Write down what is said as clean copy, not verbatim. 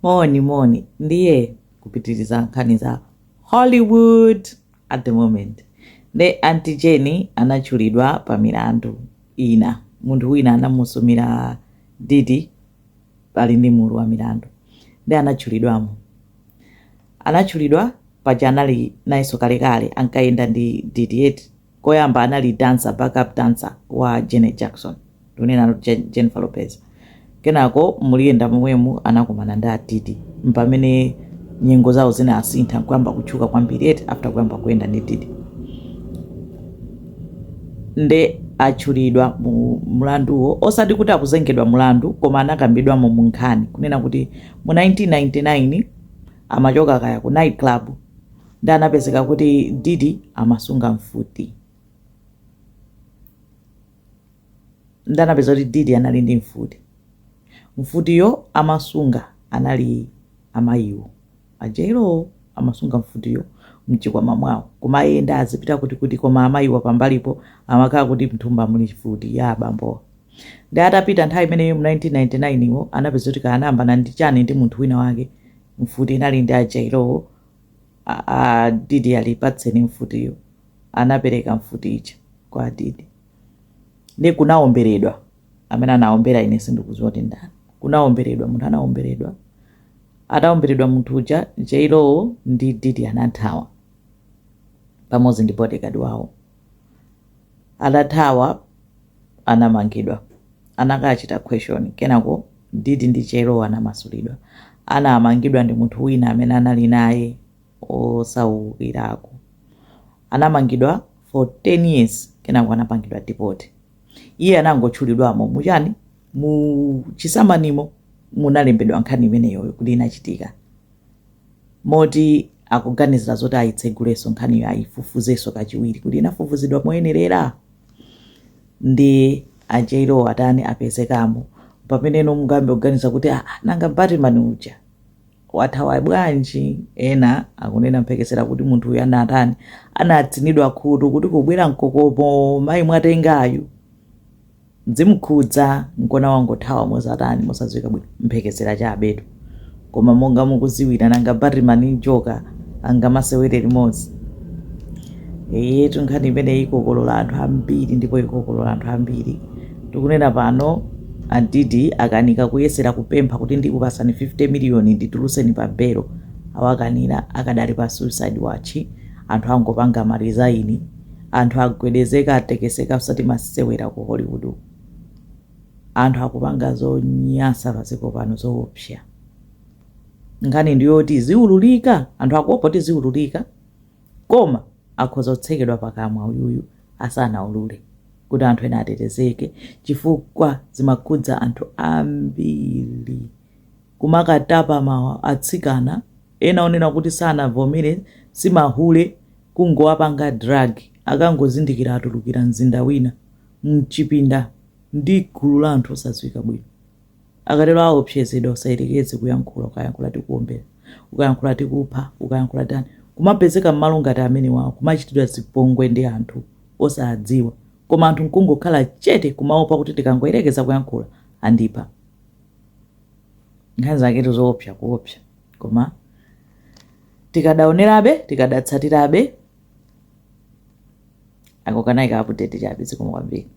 moni ndiye kupitiriza nkhani za Hollywood at the moment. Nde Aunty Jenny anachulidwa pa milandu ina. Munthu wina anamusumira Diddy pali ndi mulu wa milandu. Nde anachulidwa paja anali naiso kalekale ankayenda ndi Diddy yeti. Koyamba anali backup dancer wa Janet Jackson. Tunena Jennifer Lopez. Kenako muliyenda momwemu anakumana ndi Diddy. Mpamene nyengo zawo zina asintha kwamba kuchuka kwambiri yeti after kwamba kuyenda ndi Diddy. Nde achulidwa mulanduwo osati kuti akuzengedwa mulandu koma anakambidwa mu nkhani kunena kuti mu 1999 amachoka kaya ku night club nde anapezeka kuti Diddy amasunga mfuti. Nde anapezeka kuti Diddy anali ndi mfutiyo amasunga anali amayiwo ajelo amasunga mfutiyo mchikwama mwawo koma yenda azipita kuti koma amayiwa pambalipo amakhala kuti mthumba muli chifuti ya abambo. Nde atapita nthawi imeneyo mu 1999 iwo anapeza kuti kanayambana ndi chani ndi munthu wina wake mfuti inali ndi ajelo Diddy alipatseni mfutiyo anapereka mfuti ichi kwa Diddy. Nde kunaomberedwa amene anaombera ine sindikudziwa kuti ndani kunaomberedwa munthu anaomberedwa ataomberedwa munthu uja J-Lo ndi Diddy anathawa pamodzi ndi bodyguard wawo. Atathawa anamangidwa anakachita question kenako Diddy ndi J-Lo anamasulidwa anamangidwa ndi munthu wina amene anali naye osauwirako. Anamangidwa for 10 years kenako anapangidwa deport. Iye anangotchulidwamo muchani mu chisamanimo munalembedwa nkhani imeneyo kuti inachitika moti akuganizira zoti ayitseguleso nkhaniyo ayifufuzeso kachiwiri kuti inafufuzidwa moyenerera. Ndi J-Lo atani apezekamo pamene mugambe kuganiza kuti nanga Batman uja wathawa bwanji. Ena akunena mpekesera kuti munthu uyu anatani anatsinidwa khutu kuti kubwera mkokomo mayi mwatengayo mzimukhudza nkona wangothawa mozatani mosadziwika bwino mpekesera cha abedu koma monga mukuziwira nanga Batman joka angamasewere limodzi. Tunkhani imene ikokolola anthu ambiri ndipo ikokolola anthu ambiri. Tikunena pano Diddy akanika kuyesera kupempha kuti ndikupasani 50 million ndituluseni pa belo awakanira akadali pa suicide watch. Anthu angopanga marizaini anthu agwedezeka atekeseka usati masewera ku Hollywood. Anthu akupanga zonyasa paziko pano zoopsa. Nkhani ndiyoti ziululika anthu akuopa kuti ziululika koma akhoza kutsekedwa pakamwa uyuyu asanaulule kuti anthu ena atetezeke chifukwa zimakhudza anthu ambiri. Kumakatapa mawa atsikana ena onena kuti sanavomere simahule kungowapanga drug akangozindikira atulukira mzinda wina mchipinda ndi gulu la anthu osadziwika bwino. Akatero aopsezedwa usayerekeze kuyankhula ukayankhula tikuombera ukayankhula tikupha ukayankhula tani kumapezeka m'malo ngati amene wawo kumachitidwa zipongwe ndi anthu osadziwa koma anthu nkungokhala chete kumaopa kuti tikangoyerekeza kuyankhula andipha. Nkhani zaketu zoopsa kuopsa koma tikadaonerabe tikadatsatirabe akokanaika aputete chabe zikomo kwambiri.